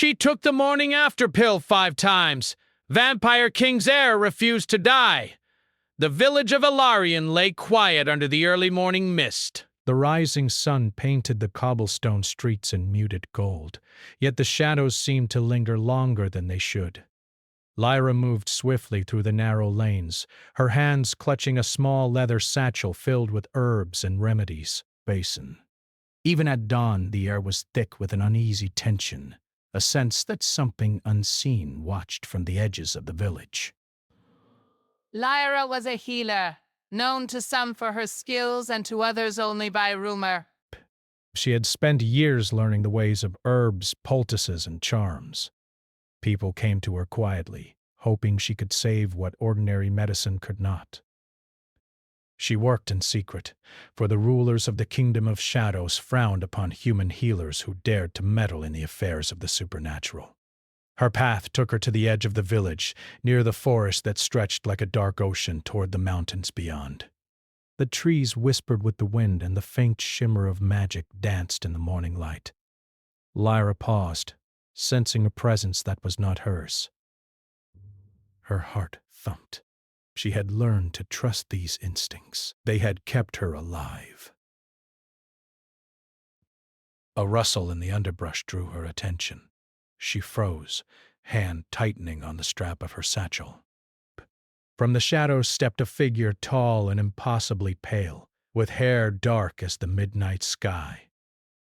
She took the morning after pill 5 times. Vampire King's heir refused to die. The village of Ilarion lay quiet under the early morning mist. The rising sun painted the cobblestone streets in muted gold, yet the shadows seemed to linger longer than they should. Lyra moved swiftly through the narrow lanes, her hands clutching a small leather satchel filled with herbs and remedies. Basin. Even at dawn, the air was thick with an uneasy tension, a sense that something unseen watched from the edges of the village. Lyra was a healer, known to some for her skills and to others only by rumor. She had spent years learning the ways of herbs, poultices, and charms. People came to her quietly, hoping she could save what ordinary medicine could not. She worked in secret, for the rulers of the Kingdom of Shadows frowned upon human healers who dared to meddle in the affairs of the supernatural. Her path took her to the edge of the village, near the forest that stretched like a dark ocean toward the mountains beyond. The trees whispered with the wind, and the faint shimmer of magic danced in the morning light. Lyra paused, sensing a presence that was not hers. Her heart thumped. She had learned to trust these instincts. They had kept her alive. A rustle in the underbrush drew her attention. She froze, hand tightening on the strap of her satchel. From the shadows stepped a figure tall and impossibly pale, with hair dark as the midnight sky.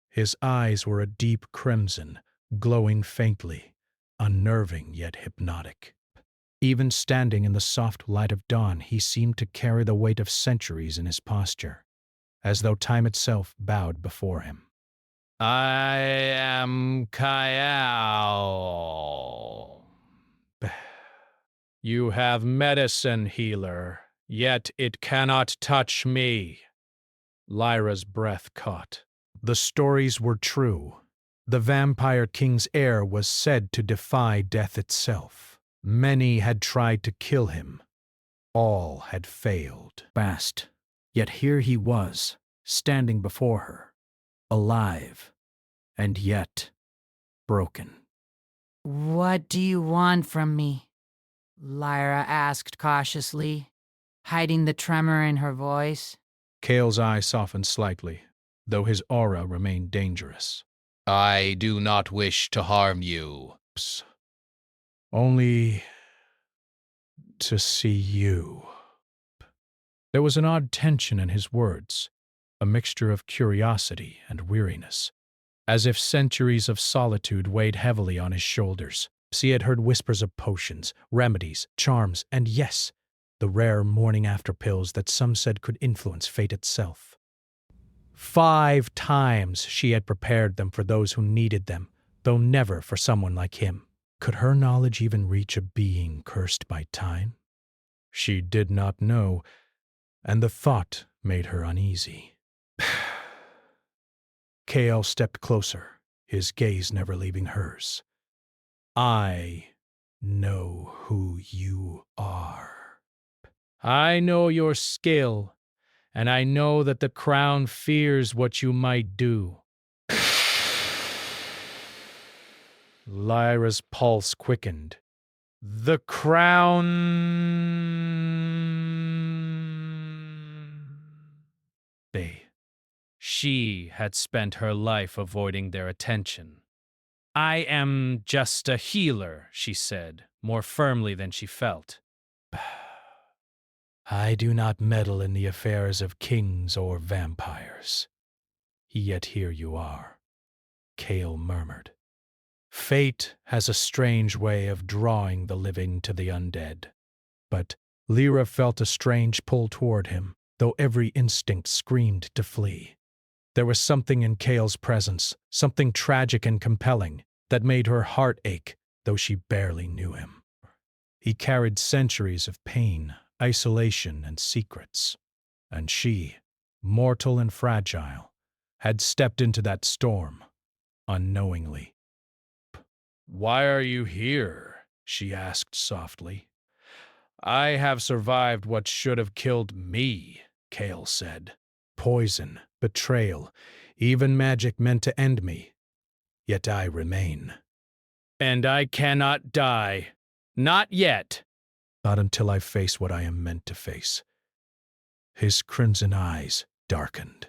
His eyes were a deep crimson, glowing faintly, unnerving yet hypnotic. Even standing in the soft light of dawn, he seemed to carry the weight of centuries in his posture, as though time itself bowed before him. I am Kyle. You have medicine, healer, yet it cannot touch me. Lyra's breath caught. The stories were true. The Vampire King's heir was said to defy death itself. Many had tried to kill him. All had failed. Fast. Yet here he was, standing before her, alive, and yet broken. What do you want from me? Lyra asked cautiously, hiding the tremor in her voice. Cale's eye softened slightly, though his aura remained dangerous. I do not wish to harm you. Only to see you. There was an odd tension in his words, a mixture of curiosity and weariness, as if centuries of solitude weighed heavily on his shoulders. He had heard whispers of potions, remedies, charms, and yes, the rare morning-after pills that some said could influence fate itself. 5 times she had prepared them for those who needed them, though never for someone like him. Could her knowledge even reach a being cursed by time? She did not know, and the thought made her uneasy. Kale stepped closer, his gaze never leaving hers. I know who you are. I know your skill, and I know that the crown fears what you might do. Lyra's pulse quickened. The crown... She had spent her life avoiding their attention. I am just a healer, she said, more firmly than she felt. I do not meddle in the affairs of kings or vampires. Yet here you are, Kale murmured. Fate has a strange way of drawing the living to the undead. But Lyra felt a strange pull toward him, though every instinct screamed to flee. There was something in Kale's presence, something tragic and compelling, that made her heart ache, though she barely knew him. He carried centuries of pain, isolation, and secrets. And she, mortal and fragile, had stepped into that storm, unknowingly. Why are you here? She asked softly. I have survived what should have killed me, Kale said. Poison, betrayal, even magic meant to end me. Yet I remain. And I cannot die. Not yet. Not until I face what I am meant to face. His crimson eyes darkened.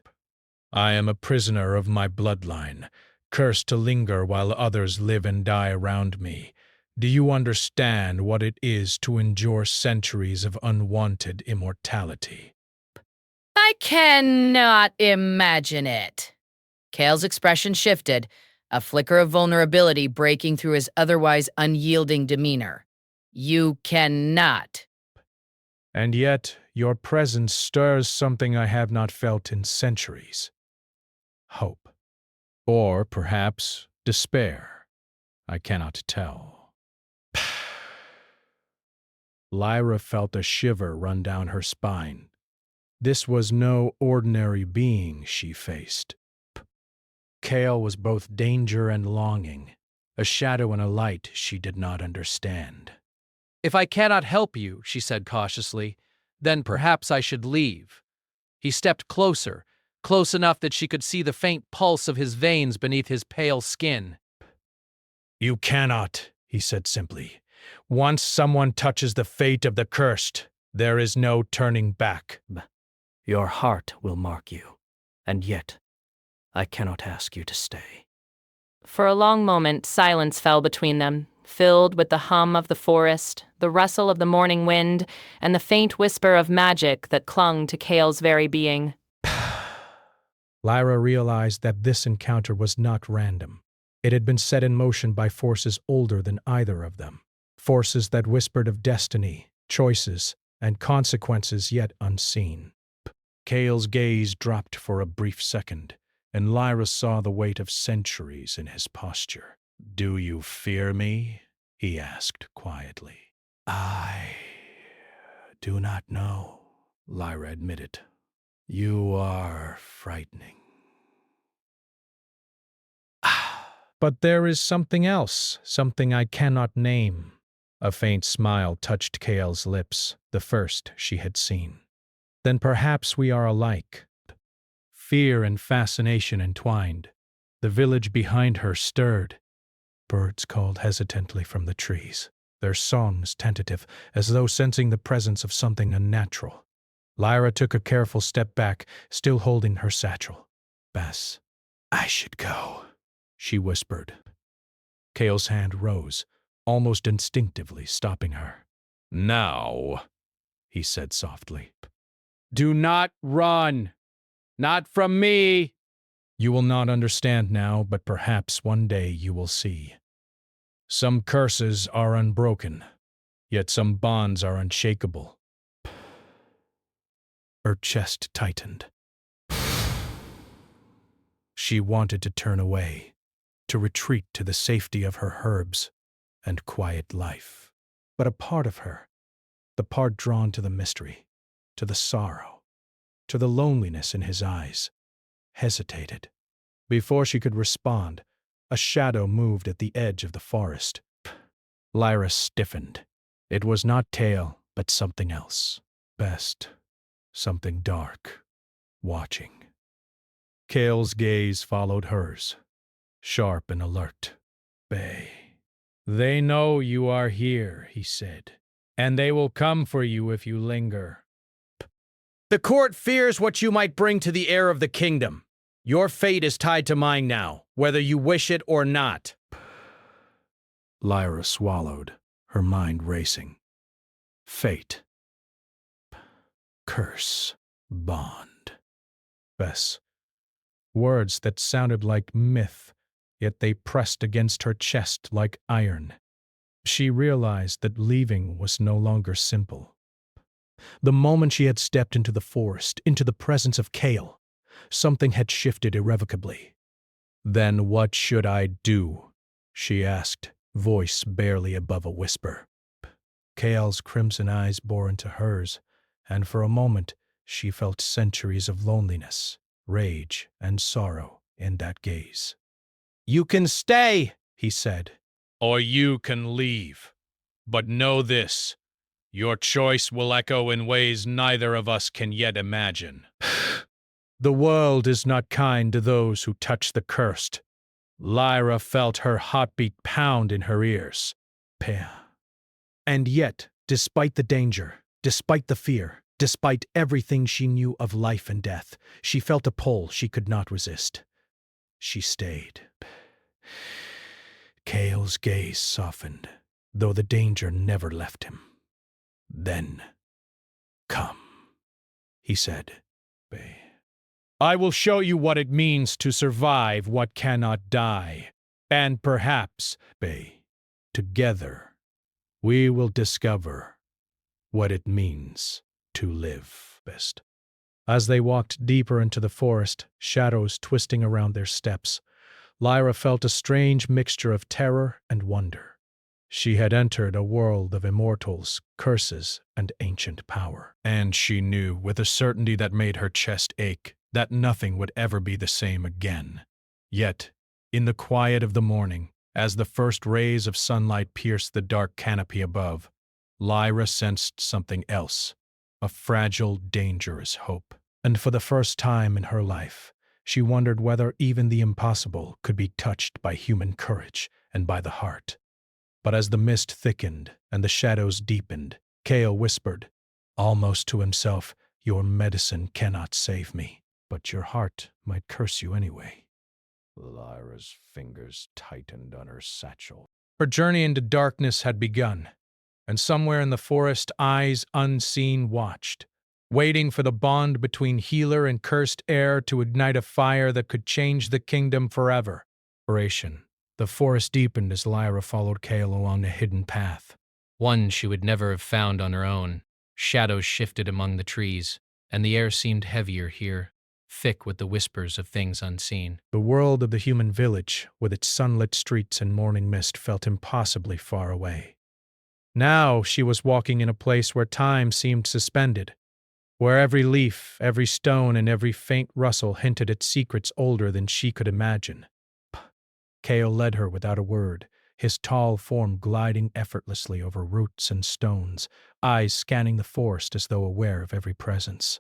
I am a prisoner of my bloodline, cursed to linger while others live and die around me. Do you understand what it is to endure centuries of unwanted immortality? I cannot imagine it. Kale's expression shifted, a flicker of vulnerability breaking through his otherwise unyielding demeanor. You cannot. And yet, your presence stirs something I have not felt in centuries. Hope. Or, perhaps, despair. I cannot tell. Lyra felt a shiver run down her spine. This was no ordinary being she faced. Kale was both danger and longing, a shadow and a light she did not understand. If I cannot help you, she said cautiously, then perhaps I should leave. He stepped closer, close enough that she could see the faint pulse of his veins beneath his pale skin. You cannot, he said simply. Once someone touches the fate of the cursed, there is no turning back. Your heart will mark you, and yet I cannot ask you to stay. For a long moment, silence fell between them, filled with the hum of the forest, the rustle of the morning wind, and the faint whisper of magic that clung to Kale's very being. Lyra realized that this encounter was not random. It had been set in motion by forces older than either of them, forces that whispered of destiny, choices, and consequences yet unseen. Kale's gaze dropped for a brief second, and Lyra saw the weight of centuries in his posture. Do you fear me? He asked quietly. I do not know, Lyra admitted. You are frightening. But there is something else, something I cannot name. A faint smile touched Kale's lips, the first she had seen. Then perhaps we are alike. Fear and fascination entwined. The village behind her stirred. Birds called hesitantly from the trees, their songs tentative, as though sensing the presence of something unnatural. Lyra took a careful step back, still holding her satchel. Bess, I should go, she whispered. Kale's hand rose, almost instinctively stopping her. Now, he said softly. Do not run. Not from me. You will not understand now, but perhaps one day you will see. Some curses are unbroken, yet some bonds are unshakable. Her chest tightened. She wanted to turn away, to retreat to the safety of her herbs and quiet life. But a part of her, the part drawn to the mystery, to the sorrow, to the loneliness in his eyes, hesitated. Before she could respond, a shadow moved at the edge of the forest. Lyra stiffened. It was not Kale, but something else. Best, something dark, watching. Kale's gaze followed hers, sharp and alert. Bay. They know you are here, he said, and they will come for you if you linger. The court fears what you might bring to the heir of the kingdom. Your fate is tied to mine now, whether you wish it or not. Lyra swallowed, her mind racing. Fate. Curse. Bond. Bess. Words that sounded like myth, yet they pressed against her chest like iron. She realized that leaving was no longer simple. The moment she had stepped into the forest, into the presence of Kale, something had shifted irrevocably. Then what should I do? She asked, voice barely above a whisper. Kale's crimson eyes bore into hers, and for a moment she felt centuries of loneliness, rage, and sorrow in that gaze. You can stay, he said. Or you can leave. But know this. Your choice will echo in ways neither of us can yet imagine. The world is not kind to those who touch the cursed. Lyra felt her heartbeat pound in her ears. And yet, despite the danger, despite the fear, despite everything she knew of life and death, she felt a pull she could not resist. She stayed. Cale's gaze softened, though the danger never left him. Then, "Come," he said. "I will show you what it means to survive what cannot die, and perhaps, together, we will discover what it means to live best." As they walked deeper into the forest, shadows twisting around their steps, Lyra felt a strange mixture of terror and wonder. She had entered a world of immortals, curses, and ancient power. And she knew, with a certainty that made her chest ache, that nothing would ever be the same again. Yet, in the quiet of the morning, as the first rays of sunlight pierced the dark canopy above, Lyra sensed something else, a fragile, dangerous hope. And for the first time in her life, she wondered whether even the impossible could be touched by human courage and by the heart. But as the mist thickened and the shadows deepened, Cale whispered, almost to himself, "Your medicine cannot save me, but your heart might curse you anyway." Lyra's fingers tightened on her satchel. Her journey into darkness had begun, and somewhere in the forest eyes unseen watched, waiting for the bond between healer and cursed heir to ignite a fire that could change the kingdom forever. The forest deepened as Lyra followed Cale along a hidden path. One she would never have found on her own. Shadows shifted among the trees, and the air seemed heavier here, thick with the whispers of things unseen. The world of the human village, with its sunlit streets and morning mist, felt impossibly far away. Now she was walking in a place where time seemed suspended, where every leaf, every stone, and every faint rustle hinted at secrets older than she could imagine. Cale led her without a word, his tall form gliding effortlessly over roots and stones, eyes scanning the forest as though aware of every presence.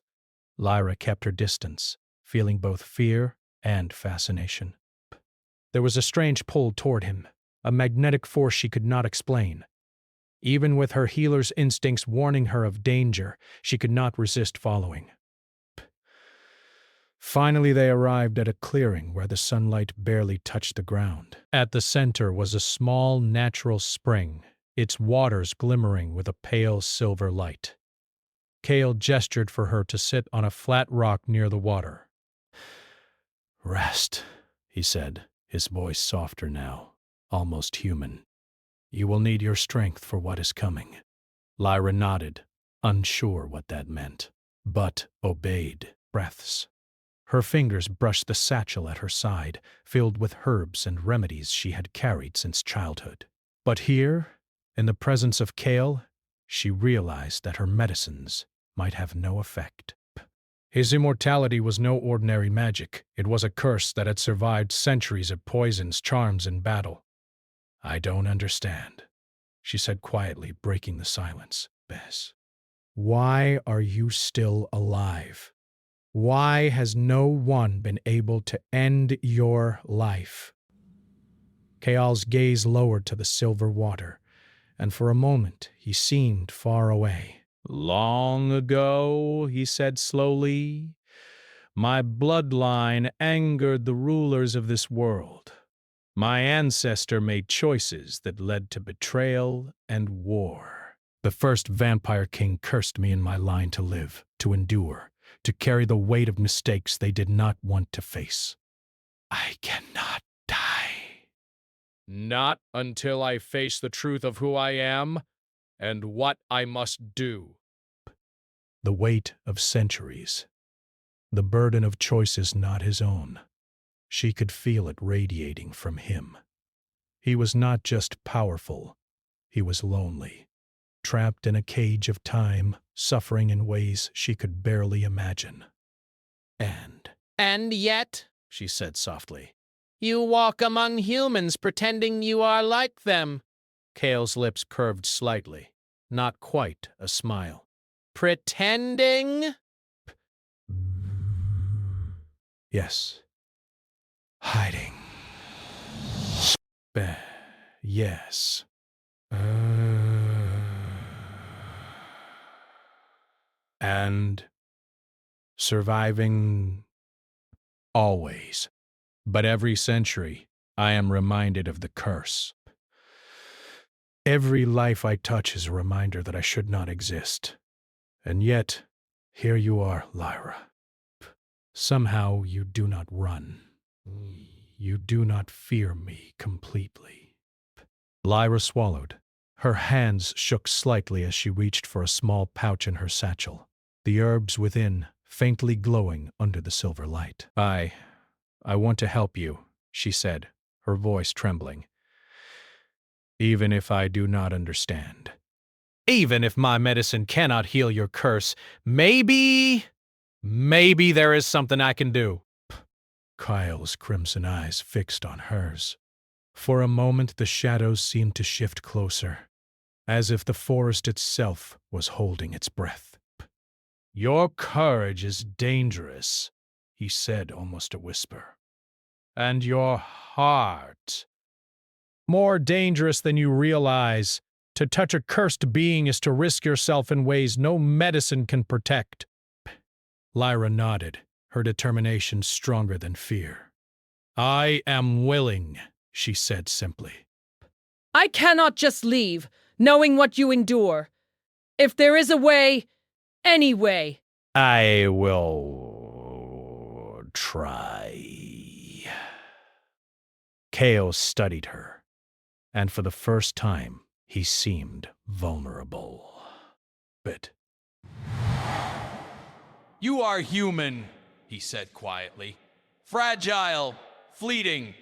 Lyra kept her distance, feeling both fear and fascination. There was a strange pull toward him, a magnetic force she could not explain. Even with her healer's instincts warning her of danger, she could not resist following. Finally, they arrived at a clearing where the sunlight barely touched the ground. At the center was a small natural spring, its waters glimmering with a pale silver light. Cale gestured for her to sit on a flat rock near the water. "Rest," he said, his voice softer now, almost human. "You will need your strength for what is coming." Lyra nodded, unsure what that meant, but obeyed. Breaths. Her fingers brushed the satchel at her side, filled with herbs and remedies she had carried since childhood. But here, in the presence of Cale, she realized that her medicines might have no effect. His immortality was no ordinary magic. It was a curse that had survived centuries of poisons, charms, and battle. "I don't understand," she said quietly, breaking the silence. "Bess, why are you still alive? Why has no one been able to end your life?" Cale's gaze lowered to the silver water, and for a moment he seemed far away. "Long ago," he said slowly, "my bloodline angered the rulers of this world. My ancestor made choices that led to betrayal and war. The first vampire king cursed me and my line to live, to endure, to carry the weight of mistakes they did not want to face. I cannot die. Not until I face the truth of who I am and what I must do." The weight of centuries, the burden of choices not his own. She could feel it radiating from him. He was not just powerful, he was lonely, trapped in a cage of time, suffering in ways she could barely imagine. And yet," she said softly, "you walk among humans pretending you are like them." Cale's lips curved slightly, not quite a smile. "Pretending?" "Yes. Hiding." Yes. And surviving always. But every century, I am reminded of the curse. Every life I touch is a reminder that I should not exist. And yet, here you are, Lyra. Somehow you do not run. You do not fear me completely. Lyra swallowed. Her hands shook slightly as she reached for a small pouch in her satchel, the herbs within faintly glowing under the silver light. I want to help you, she said, her voice trembling. Even if I do not understand. Even if my medicine cannot heal your curse, maybe there is something I can do. Kyle's crimson eyes fixed on hers. For a moment the shadows seemed to shift closer, as if the forest itself was holding its breath. Your courage is dangerous, he said, almost a whisper. And your heart. More dangerous than you realize. To touch a cursed being is to risk yourself in ways no medicine can protect. Lyra nodded, her determination stronger than fear. I am willing, she said simply. I cannot just leave, knowing what you endure. If there is a way, any way. I will try. Kale studied her, and for the first time, he seemed vulnerable. But You are human, he said quietly. Fragile, fleeting.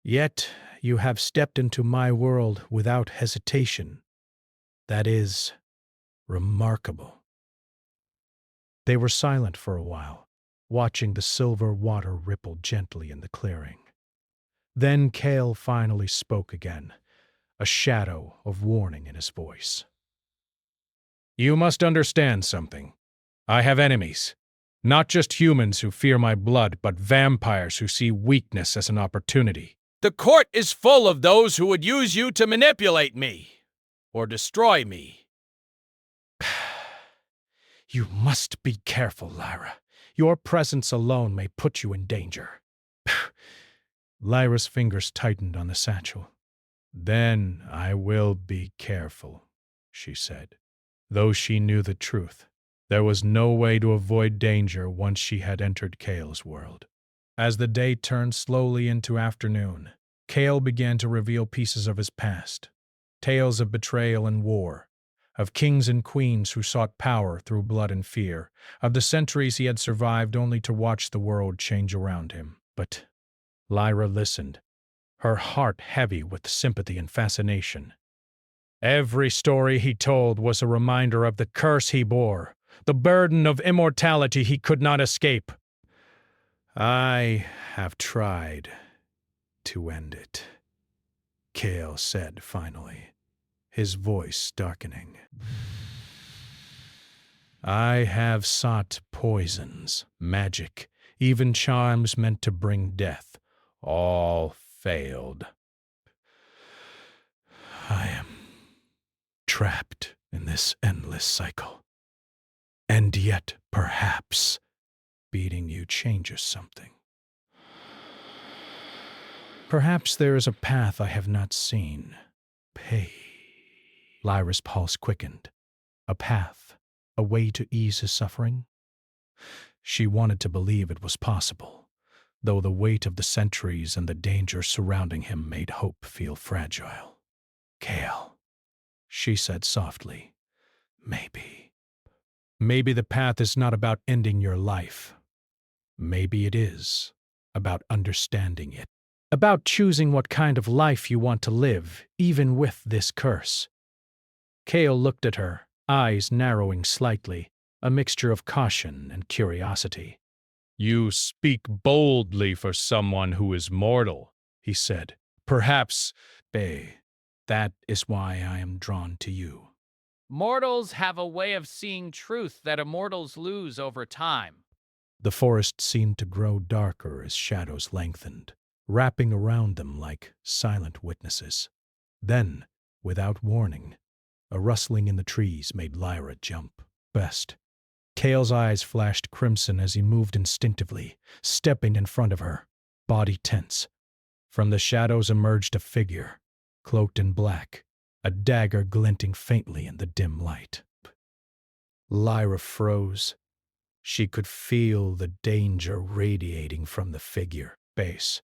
yet you have stepped into my world without hesitation. That is remarkable. They were silent for a while, watching the silver water ripple gently in the clearing. Then Kale finally spoke again, a shadow of warning in his voice. You must understand something. I have enemies. Not just humans who fear my blood, but vampires who see weakness as an opportunity. The court is full of those who would use you to manipulate me, or destroy me. You must be careful, Lyra. Your presence alone may put you in danger. Lyra's fingers tightened on the satchel. Then I will be careful, she said. Though she knew the truth, there was no way to avoid danger once she had entered Kale's world. As the day turned slowly into afternoon, Kale began to reveal pieces of his past. Tales of betrayal and war, of kings and queens who sought power through blood and fear, of the centuries he had survived only to watch the world change around him. But Lyra listened, her heart heavy with sympathy and fascination. Every story he told was a reminder of the curse he bore, the burden of immortality he could not escape. I have tried to end it, Kale said finally, his voice darkening. I have sought poisons, magic, even charms meant to bring death. All failed. I am trapped in this endless cycle. And yet, perhaps, beating you changes something. Perhaps there is a path I have not seen. Lyra's pulse quickened. A path, a way to ease his suffering? She wanted to believe it was possible, though the weight of the centuries and the danger surrounding him made hope feel fragile. Kale, she said softly, maybe the path is not about ending your life. Maybe it is about understanding it, about choosing what kind of life you want to live, even with this curse. Kale looked at her, eyes narrowing slightly, a mixture of caution and curiosity. You speak boldly for someone who is mortal, he said. Perhaps, that is why I am drawn to you. Mortals have a way of seeing truth that immortals lose over time. The forest seemed to grow darker as shadows lengthened. wrapping around them like silent witnesses. Then, without warning, a rustling in the trees made Lyra jump. Best. Cale's eyes flashed crimson as he moved instinctively, stepping in front of her, body tense. From the shadows emerged a figure, cloaked in black, a dagger glinting faintly in the dim light. Lyra froze. She could feel the danger radiating from the figure base.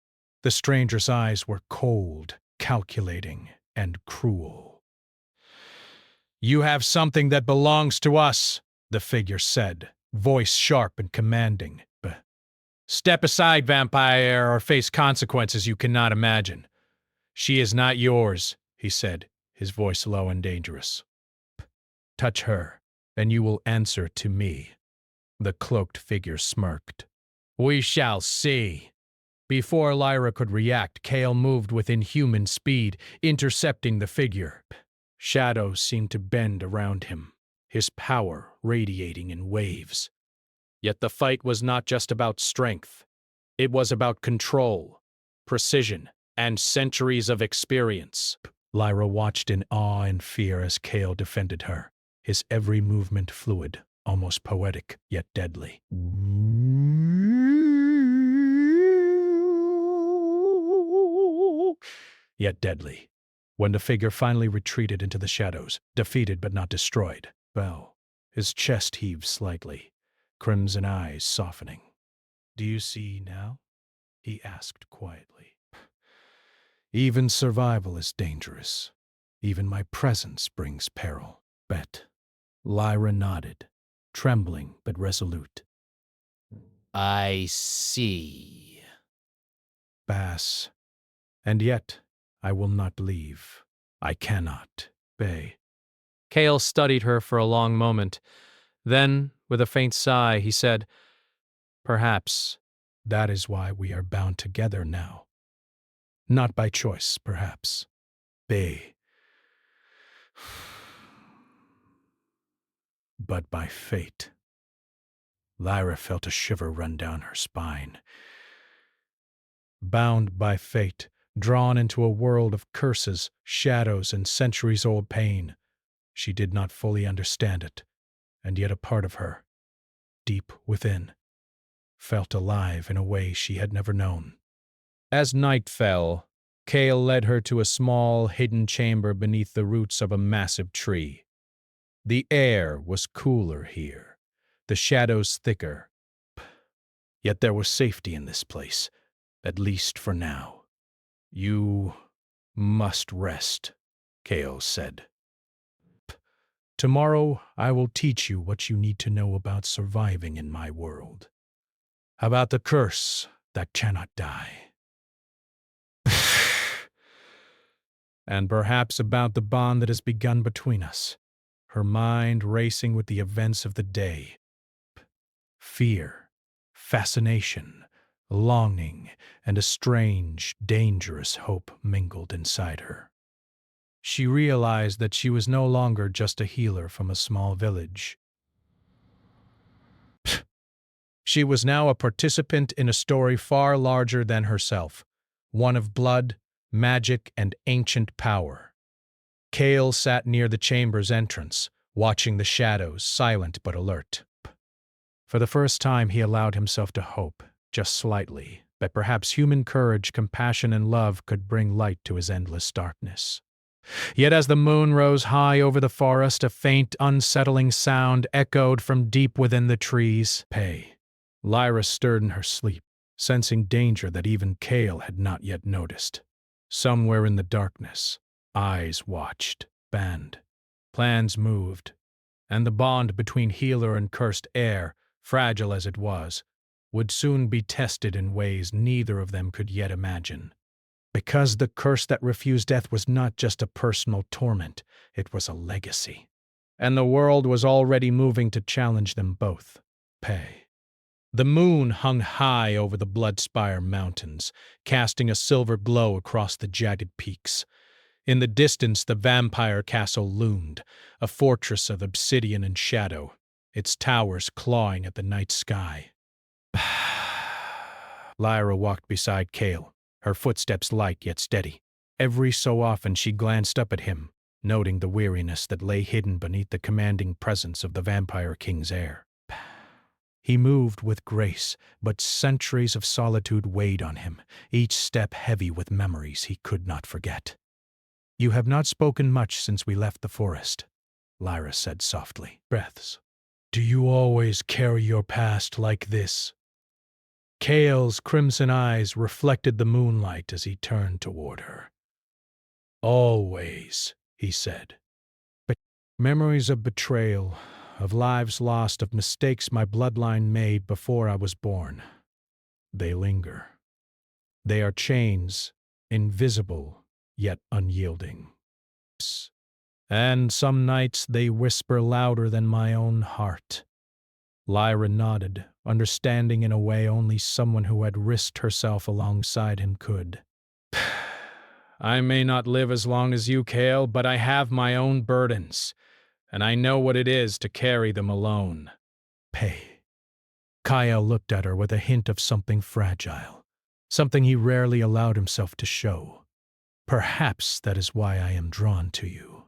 The stranger's eyes were cold, calculating, and cruel. "You have something that belongs to us," the figure said, voice sharp and commanding. "Step aside, vampire, or face consequences you cannot imagine. She is not yours," he said, his voice low and dangerous. "Touch her, and you will answer to me." The cloaked figure smirked. "We shall see." Before Lyra could react, Cale moved with inhuman speed, intercepting the figure. Shadows seemed to bend around him, his power radiating in waves. Yet the fight was not just about strength. It was about control, precision, and centuries of experience. Lyra watched in awe and fear as Cale defended her, his every movement fluid, almost poetic, yet deadly. Yet deadly. When the figure finally retreated into the shadows, defeated but not destroyed, well, his chest heaved slightly, crimson eyes softening. "Do you see now?" he asked quietly. "Even survival is dangerous. Even my presence brings peril. Bet." Lyra nodded, trembling but resolute. I see. Bass. And yet, I will not leave. I cannot, Bay. Cale studied her for a long moment. Then, with a faint sigh, he said, "Perhaps that is why we are bound together now. Not by choice, perhaps. Bay. But by fate." Lyra felt a shiver run down her spine. Bound by fate, drawn into a world of curses, shadows, and centuries-old pain. She did not fully understand it, and yet a part of her, deep within, felt alive in a way she had never known. As night fell, Cale led her to a small, hidden chamber beneath the roots of a massive tree. The air was cooler here, the shadows thicker. Yet there was safety in this place, at least for now. "You must rest," Cale said. "Tomorrow I will teach you what you need to know about surviving in my world. About the curse that cannot die. And perhaps about the bond that has begun between us." Her mind racing with the events of the day. Fear, fascination, longing, and a strange, dangerous hope mingled inside her. She realized that she was no longer just a healer from a small village. She was now a participant in a story far larger than herself, one of blood, magic, and ancient power. Cale sat near the chamber's entrance, watching the shadows, silent but alert. For the first time he allowed himself to hope, just slightly, that perhaps human courage, compassion, and love could bring light to his endless darkness. Yet as the moon rose high over the forest, a faint, unsettling sound echoed from deep within the trees. Pay. Lyra stirred in her sleep, sensing danger that even Cale had not yet noticed. Somewhere in the darkness, eyes watched, banned. Plans moved, and the bond between healer and cursed heir, fragile as it was, would soon be tested in ways neither of them could yet imagine. Because the curse that refused death was not just a personal torment, it was a legacy. And the world was already moving to challenge them both. Pay. The moon hung high over the Bloodspire Mountains, casting a silver glow across the jagged peaks. In the distance, the vampire castle loomed, a fortress of obsidian and shadow, its towers clawing at the night sky. Lyra walked beside Cale, her footsteps light yet steady. Every so often she glanced up at him, noting the weariness that lay hidden beneath the commanding presence of the Vampire King's heir. He moved with grace, but centuries of solitude weighed on him, each step heavy with memories he could not forget. "You have not spoken much since we left the forest," Lyra said softly. "Breaths. Do you always carry your past like this?" Cale's crimson eyes reflected the moonlight as he turned toward her. "Always," he said. "But memories of betrayal, of lives lost, of mistakes my bloodline made before I was born. They linger. They are chains, invisible yet unyielding. And some nights they whisper louder than my own heart." Lyra nodded, understanding in a way only someone who had risked herself alongside him could. "I may not live as long as you, Cale, but I have my own burdens, and I know what it is to carry them alone." Kyle looked at her with a hint of something fragile, something he rarely allowed himself to show. "Perhaps that is why I am drawn to you.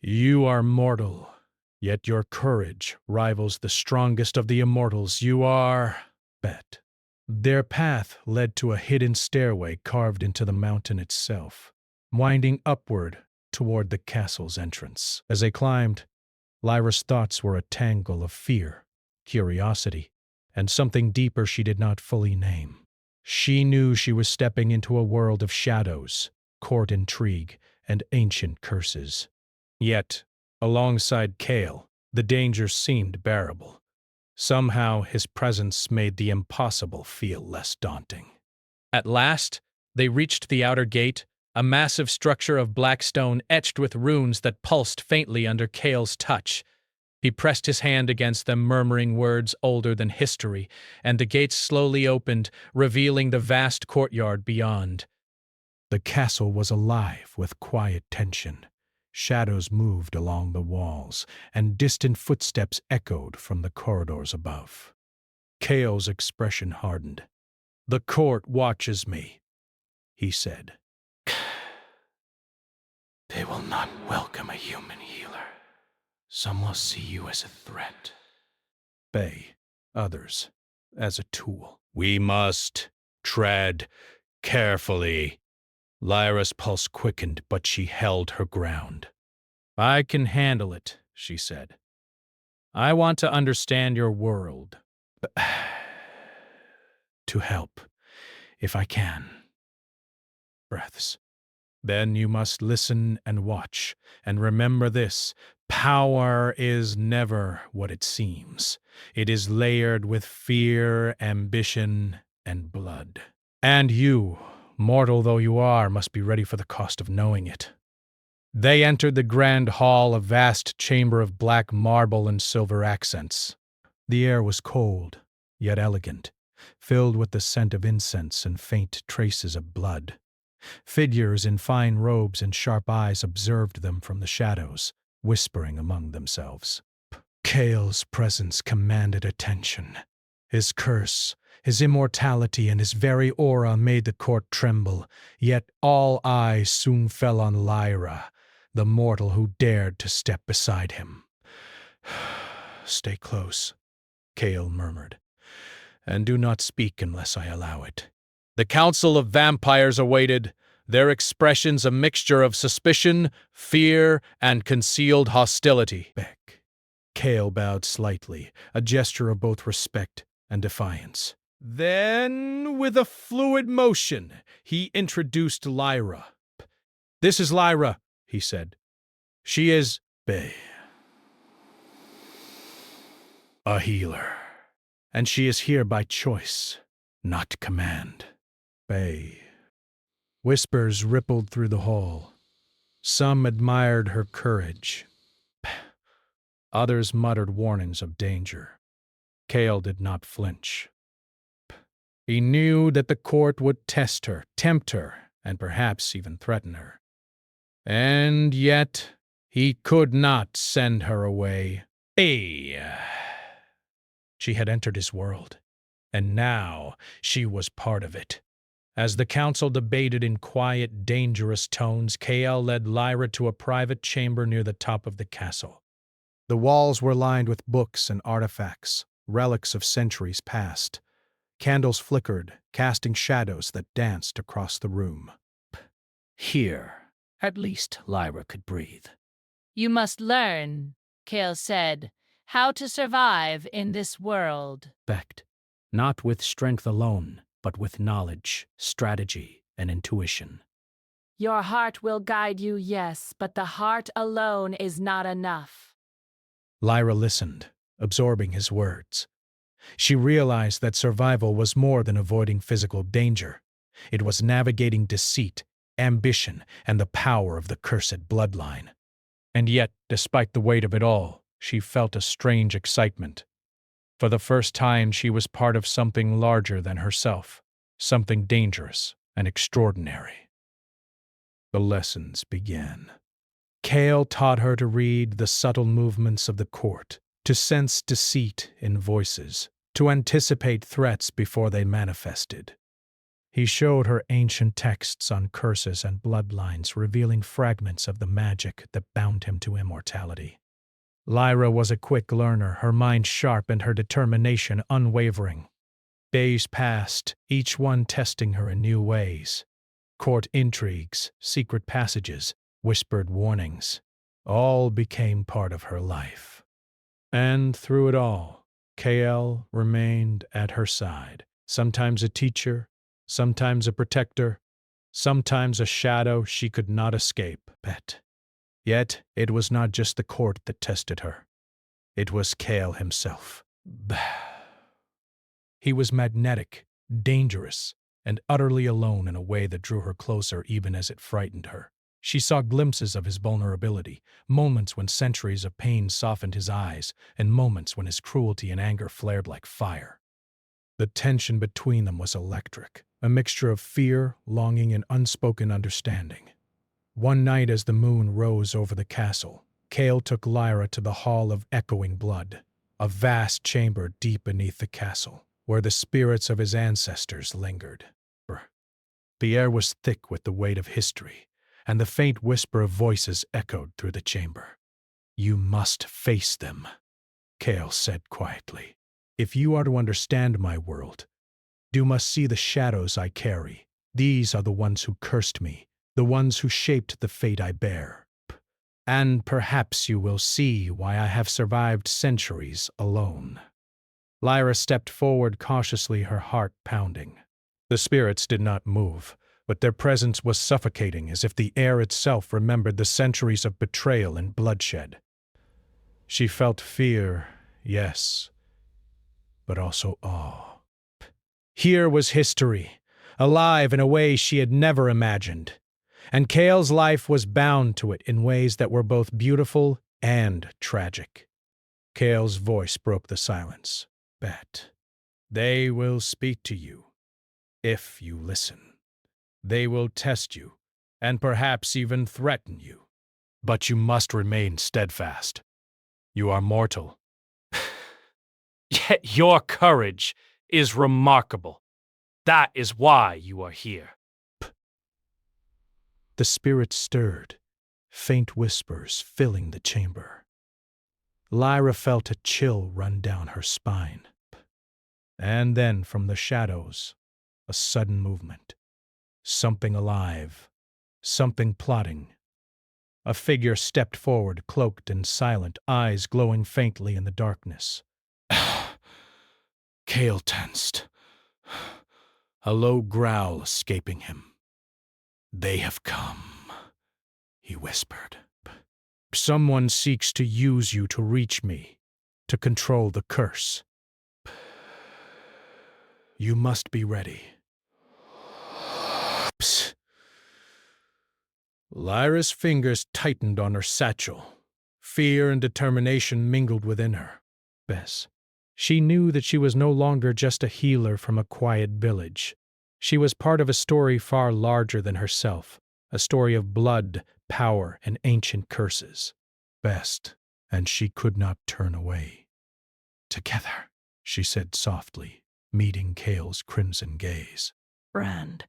You are mortal, yet your courage rivals the strongest of the immortals. You are..." Bet. Their path led to a hidden stairway carved into the mountain itself, winding upward toward the castle's entrance. As they climbed, Lyra's thoughts were a tangle of fear, curiosity, and something deeper she did not fully name. She knew she was stepping into a world of shadows, court intrigue, and ancient curses. Yet, alongside Cale, the danger seemed bearable. Somehow his presence made the impossible feel less daunting. At last, they reached the outer gate, a massive structure of black stone etched with runes that pulsed faintly under Cale's touch. He pressed his hand against them, murmuring words older than history, and the gates slowly opened, revealing the vast courtyard beyond. The castle was alive with quiet tension. Shadows moved along the walls, and distant footsteps echoed from the corridors above. Cale's expression hardened. "The court watches me," he said. "They will not welcome a human healer. Some will see you as a threat. Others as a tool. We must tread carefully." Lyra's pulse quickened, but she held her ground. "I can handle it," she said. "I want to understand your world. To help, if I can." Breaths. "Then you must listen and watch, and remember this: power is never what it seems. It is layered with fear, ambition, and blood. And you, mortal though you are, must be ready for the cost of knowing it." They entered the grand hall, a vast chamber of black marble and silver accents. The air was cold, yet elegant, filled with the scent of incense and faint traces of blood. Figures in fine robes and sharp eyes observed them from the shadows, whispering among themselves. Cale's presence commanded attention. His curse, his immortality, and his very aura made the court tremble, yet all eyes soon fell on Lyra, the mortal who dared to step beside him. "Stay close," Cale murmured, "and do not speak unless I allow it." The council of vampires awaited, their expressions a mixture of suspicion, fear, and concealed hostility. Cale bowed slightly, a gesture of both respect and defiance. Then, with a fluid motion, he introduced Lyra. "This is Lyra," he said. "She is a healer, and she is here by choice, not command." Whispers rippled through the hall. Some admired her courage. Others muttered warnings of danger. Cale did not flinch. He knew that the court would test her, tempt her, and perhaps even threaten her. And yet, he could not send her away. She had entered his world, and now she was part of it. As the council debated in quiet, dangerous tones, KL led Lyra to a private chamber near the top of the castle. The walls were lined with books and artifacts, relics of centuries past. Candles flickered, casting shadows that danced across the room. Here, at least Lyra could breathe. You must learn, Kale said, how to survive in this world. Becked, not with strength alone, but with knowledge, strategy, and intuition. Your heart will guide you, yes, but the heart alone is not enough. Lyra listened, absorbing his words. She realized that survival was more than avoiding physical danger. It was navigating deceit, ambition, and the power of the cursed bloodline. And yet, despite the weight of it all, she felt a strange excitement. For the first time, she was part of something larger than herself, something dangerous and extraordinary. The lessons began. Kale taught her to read the subtle movements of the court, to sense deceit in voices, to anticipate threats before they manifested. He showed her ancient texts on curses and bloodlines, revealing fragments of the magic that bound him to immortality. Lyra was a quick learner, her mind sharp and her determination unwavering. Days passed, each one testing her in new ways. Court intrigues, secret passages, whispered warnings, all became part of her life. And through it all, KL remained at her side, sometimes a teacher, sometimes a protector, sometimes a shadow she could not escape. Yet it was not just the court that tested her. It was Kale himself. He was magnetic, dangerous, and utterly alone in a way that drew her closer even as it frightened her. She saw glimpses of his vulnerability, moments when centuries of pain softened his eyes, and moments when his cruelty and anger flared like fire. The tension between them was electric, a mixture of fear, longing, and unspoken understanding. One night as the moon rose over the castle, Kale took Lyra to the Hall of Echoing Blood, a vast chamber deep beneath the castle, where the spirits of his ancestors lingered. The air was thick with the weight of history, and the faint whisper of voices echoed through the chamber. "You must face them," Kale said quietly. "If you are to understand my world, you must see the shadows I carry. These are the ones who cursed me, the ones who shaped the fate I bear. And perhaps you will see why I have survived centuries alone." Lyra stepped forward cautiously, her heart pounding. The spirits did not move, but their presence was suffocating, as if the air itself remembered the centuries of betrayal and bloodshed. She felt fear, yes, but also awe. Here was history, alive in a way she had never imagined. And Kale's life was bound to it in ways that were both beautiful and tragic. Kale's voice broke the silence. "They will speak to you, if you listen. They will test you, and perhaps even threaten you. But you must remain steadfast. You are mortal." Yet your courage is remarkable. That is why you are here. The spirit stirred, faint whispers filling the chamber. Lyra felt a chill run down her spine. And then from the shadows, a sudden movement. Something alive, something plotting. A figure stepped forward, cloaked and silent, eyes glowing faintly in the darkness. Kale tensed, a low growl escaping him. "They have come," he whispered. "Someone seeks to use you to reach me, to control the curse. You must be ready." Psst. Lyra's fingers tightened on her satchel. Fear and determination mingled within her. She knew that she was no longer just a healer from a quiet village. She was part of a story far larger than herself, a story of blood, power, and ancient curses. And she could not turn away. "Together," she said softly, meeting Kale's crimson gaze. Brand,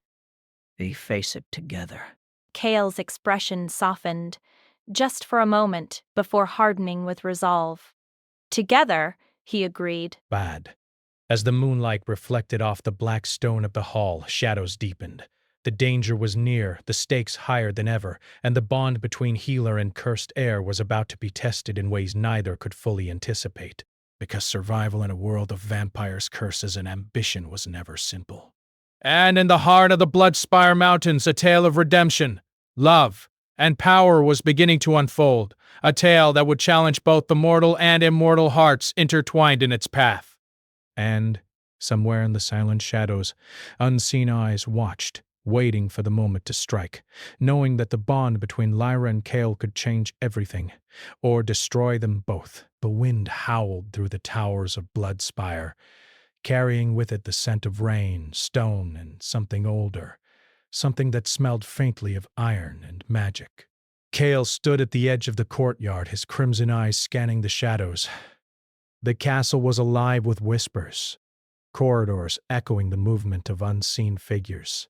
We face it together. Kale's expression softened, just for a moment before hardening with resolve. Together, he agreed. Bad. As the moonlight reflected off the black stone of the hall, shadows deepened. The danger was near, the stakes higher than ever, and the bond between healer and cursed heir was about to be tested in ways neither could fully anticipate, because survival in a world of vampires, curses, and ambition was never simple. And in the heart of the Bloodspire Mountains, a tale of redemption, love, and power was beginning to unfold, a tale that would challenge both the mortal and immortal hearts intertwined in its path. And, somewhere in the silent shadows, unseen eyes watched, waiting for the moment to strike, knowing that the bond between Lyra and Cale could change everything, or destroy them both. The wind howled through the towers of Bloodspire, carrying with it the scent of rain, stone, and something older, something that smelled faintly of iron and magic. Cale stood at the edge of the courtyard, his crimson eyes scanning the shadows. The castle was alive with whispers, corridors echoing the movement of unseen figures.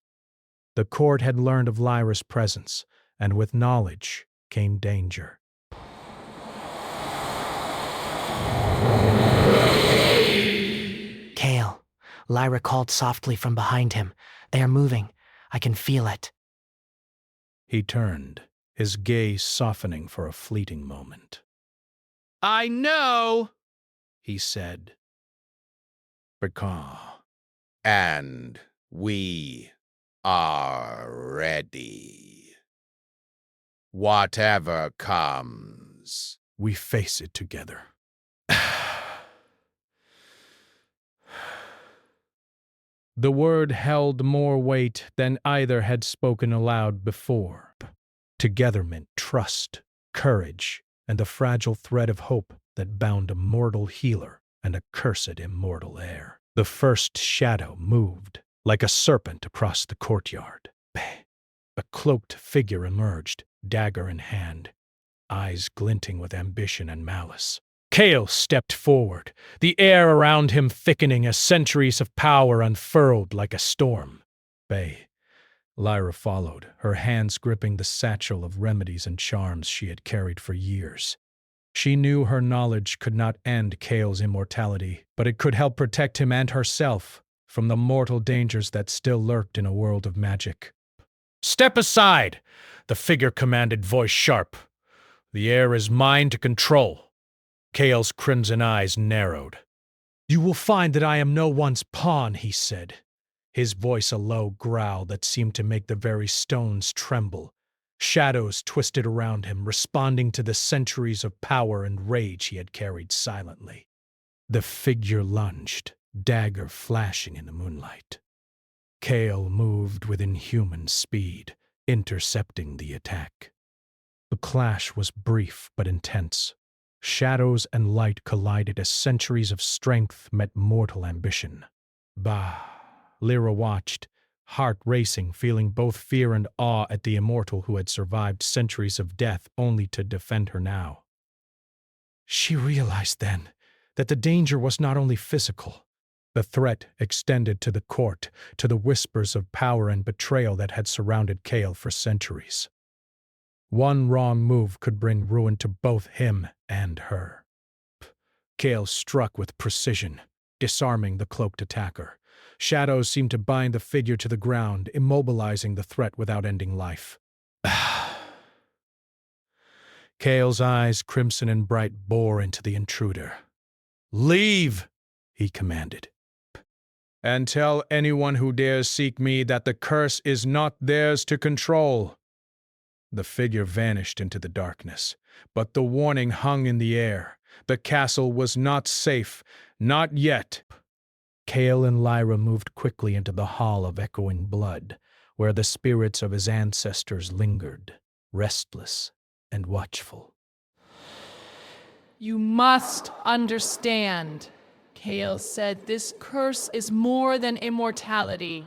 The court had learned of Lyra's presence, and with knowledge came danger. Cale, Lyra called softly from behind him. They are moving. I can feel it. He turned, his gaze softening for a fleeting moment. "I know," he said. "Because." And we are ready. Whatever comes. We face it together. The word held more weight than either had spoken aloud before. Together meant trust, courage, and the fragile thread of hope that bound a mortal healer and a cursed immortal heir. The first shadow moved, like a serpent across the courtyard. A cloaked figure emerged, dagger in hand, eyes glinting with ambition and malice. Cale stepped forward, the air around him thickening as centuries of power unfurled like a storm. Lyra followed, her hands gripping the satchel of remedies and charms she had carried for years. She knew her knowledge could not end Cale's immortality, but it could help protect him and herself from the mortal dangers that still lurked in a world of magic. "Step aside!" the figure commanded, voice sharp. "The air is mine to control." Cale's crimson eyes narrowed. "You will find that I am no one's pawn," he said, his voice a low growl that seemed to make the very stones tremble. Shadows twisted around him, responding to the centuries of power and rage he had carried silently. The figure lunged, dagger flashing in the moonlight. Cale moved with inhuman speed, intercepting the attack. The clash was brief but intense. Shadows and light collided as centuries of strength met mortal ambition. Lyra watched, heart racing, feeling both fear and awe at the immortal who had survived centuries of death only to defend her now. She realized then that the danger was not only physical. The threat extended to the court, to the whispers of power and betrayal that had surrounded Cale for centuries. One wrong move could bring ruin to both him and her. Cale struck with precision, disarming the cloaked attacker. Shadows seemed to bind the figure to the ground, immobilizing the threat without ending life. Cale's eyes, crimson and bright, bore into the intruder. "Leave," he commanded. "And tell anyone who dares seek me that the curse is not theirs to control." The figure vanished into the darkness, but the warning hung in the air. The castle was not safe, not yet. Cale and Lyra moved quickly into the Hall of Echoing Blood, where the spirits of his ancestors lingered, restless and watchful. You must understand, Cale said, this curse is more than immortality.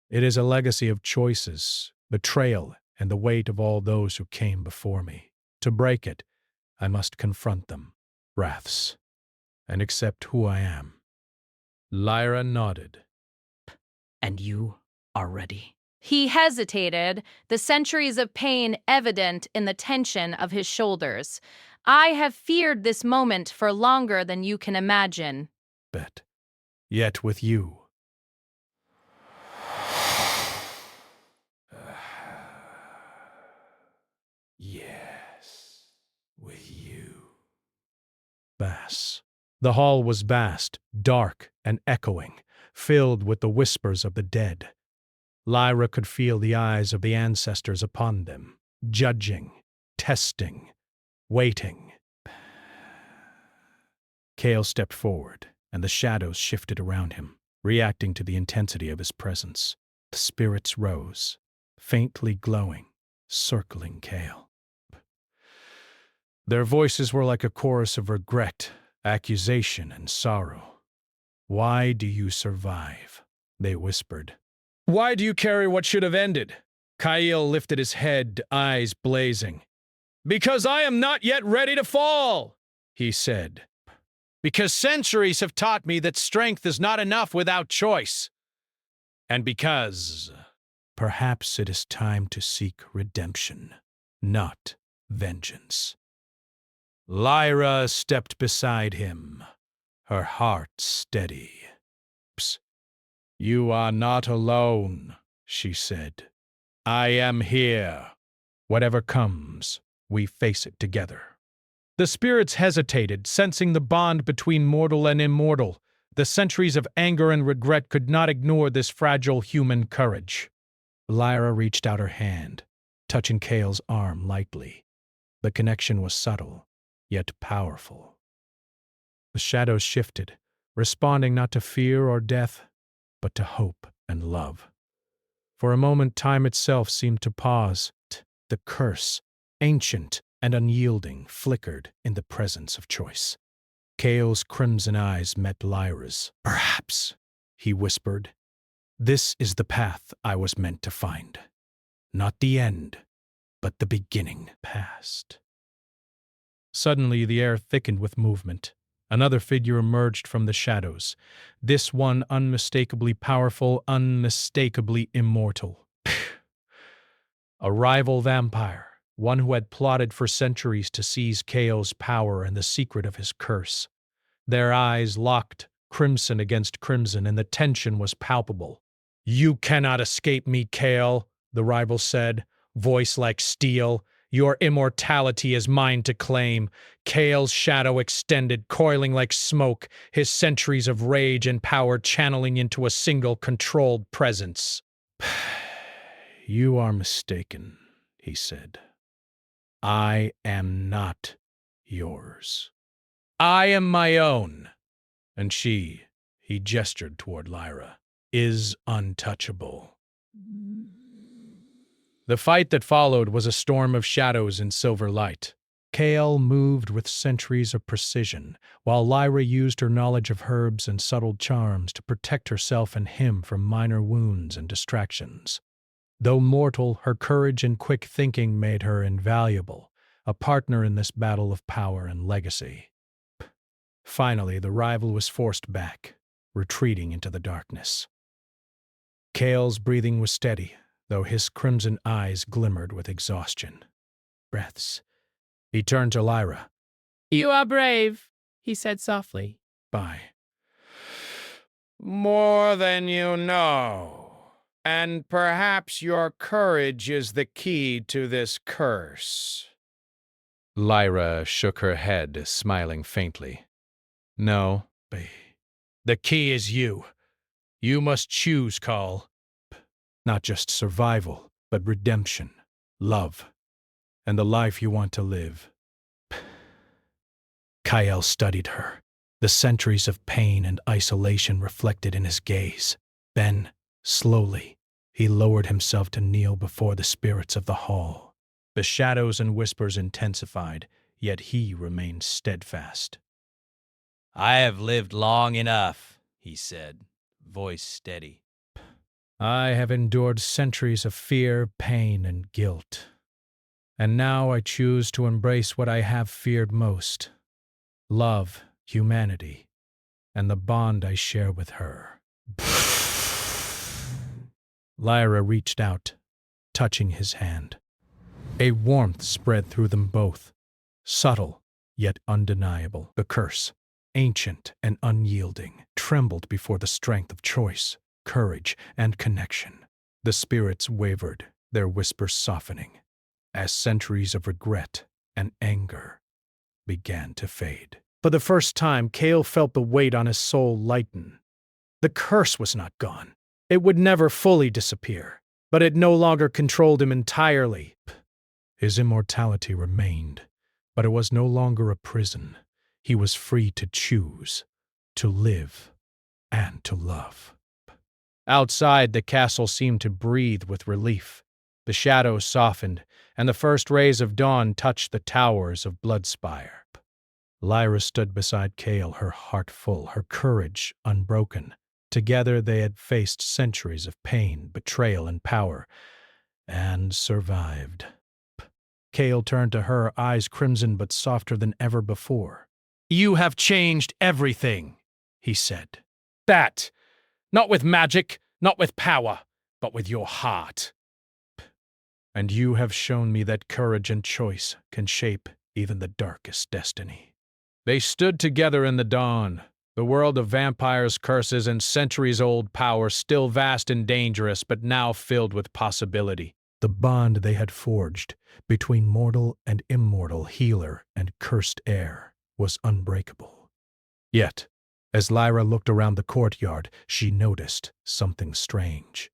It is a legacy of choices, betrayal, and the weight of all those who came before me. To break it, I must confront them, wraths, and accept who I am. Lyra nodded. And you are ready? He hesitated, the centuries of pain evident in the tension of his shoulders. I have feared this moment for longer than you can imagine. Bet. Yet with you. Yes, with you. Bass. The hall was vast, dark, and echoing, filled with the whispers of the dead. Lyra could feel the eyes of the ancestors upon them, judging, testing, waiting. Cale stepped forward, and the shadows shifted around him, reacting to the intensity of his presence. The spirits rose, faintly glowing, circling Cale. Their voices were like a chorus of regret, accusation, and sorrow. "Why do you survive?" they whispered. "Why do you carry what should have ended?" Kyle lifted his head, eyes blazing. "Because I am not yet ready to fall," he said. "Because centuries have taught me that strength is not enough without choice. And because perhaps it is time to seek redemption, not vengeance." Lyra stepped beside him, her heart steady. "You are not alone," she said. "I am here. Whatever comes, we face it together." The spirits hesitated, sensing the bond between mortal and immortal. The centuries of anger and regret could not ignore this fragile human courage. Lyra reached out her hand, touching Cale's arm lightly. The connection was subtle, yet powerful. The shadows shifted, responding not to fear or death, but to hope and love. For a moment, time itself seemed to pause. The curse, ancient and unyielding, flickered in the presence of choice. Cale's crimson eyes met Lyra's. "Perhaps," he whispered, "this is the path I was meant to find. Not the end, but the beginning." Past. Suddenly, the air thickened with movement. Another figure emerged from the shadows, this one unmistakably powerful, unmistakably immortal. A rival vampire, one who had plotted for centuries to seize Cale's power and the secret of his curse. Their eyes locked, crimson against crimson, and the tension was palpable. "You cannot escape me, Cale," the rival said, voice like steel. "Your immortality is mine to claim." Cale's shadow extended, coiling like smoke, his centuries of rage and power channeling into a single controlled presence. "You are mistaken," he said. "I am not yours. I am my own. And she," he gestured toward Lyra, "is untouchable." The fight that followed was a storm of shadows and silver light. Cale moved with centuries of precision, while Lyra used her knowledge of herbs and subtle charms to protect herself and him from minor wounds and distractions. Though mortal, her courage and quick thinking made her invaluable, a partner in this battle of power and legacy. Finally, the rival was forced back, retreating into the darkness. Cale's breathing was steady, though his crimson eyes glimmered with exhaustion. Breaths. He turned to Lyra. You are brave, he said softly. "Bye." More than you know. And perhaps your courage is the key to this curse. Lyra shook her head, smiling faintly. "No, the key is you. You must choose, Call. Not just survival, but redemption, love, and the life you want to live." Kyle studied her, the centuries of pain and isolation reflected in his gaze. Then, slowly, he lowered himself to kneel before the spirits of the hall. The shadows and whispers intensified, yet he remained steadfast. "I have lived long enough," he said, voice steady. "I have endured centuries of fear, pain, and guilt. And now I choose to embrace what I have feared most. Love, humanity, and the bond I share with her." Lyra reached out, touching his hand. A warmth spread through them both, subtle yet undeniable. The curse, ancient and unyielding, trembled before the strength of choice, courage, and connection. The spirits wavered, their whispers softening, as centuries of regret and anger began to fade. For the first time, Cale felt the weight on his soul lighten. The curse was not gone. It would never fully disappear, but it no longer controlled him entirely. His immortality remained, but it was no longer a prison. He was free to choose, to live, and to love. Outside, the castle seemed to breathe with relief. The shadows softened, and the first rays of dawn touched the towers of Bloodspire. Lyra stood beside Cale, her heart full, her courage unbroken. Together they had faced centuries of pain, betrayal, and power, and survived. Cale turned to her, eyes crimson but softer than ever before. "You have changed everything," he said. "That, not with magic, not with power, but with your heart. And you have shown me that courage and choice can shape even the darkest destiny." They stood together in the dawn, the world of vampires, curses, and centuries-old power still vast and dangerous, but now filled with possibility. The bond they had forged between mortal and immortal, healer and cursed heir, was unbreakable. Yet, as Lyra looked around the courtyard, she noticed something strange.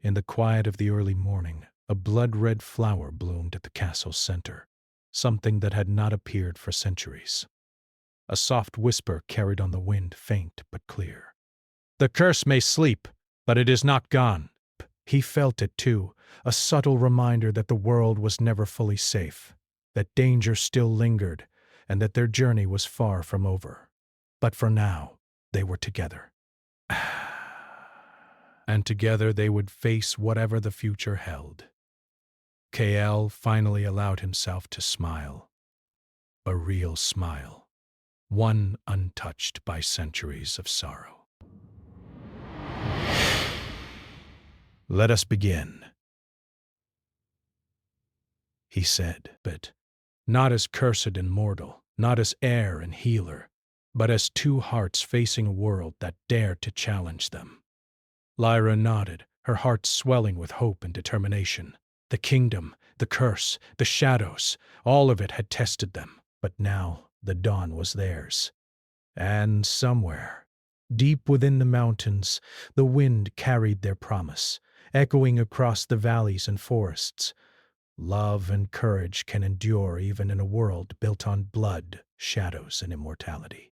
In the quiet of the early morning, a blood-red flower bloomed at the castle's center, something that had not appeared for centuries. A soft whisper carried on the wind, faint but clear. "The curse may sleep, but it is not gone." He felt it too, a subtle reminder that the world was never fully safe, that danger still lingered, and that their journey was far from over. But for now, they were together. And together they would face whatever the future held. Cale finally allowed himself to smile. A real smile, one untouched by centuries of sorrow. "Let us begin," he said, but not as cursed and mortal, not as heir and healer, but as two hearts facing a world that dared to challenge them. Lyra nodded, her heart swelling with hope and determination. The kingdom, the curse, the shadows, all of it had tested them, but now the dawn was theirs. And somewhere, deep within the mountains, the wind carried their promise, echoing across the valleys and forests. Love and courage can endure even in a world built on blood, shadows, and immortality.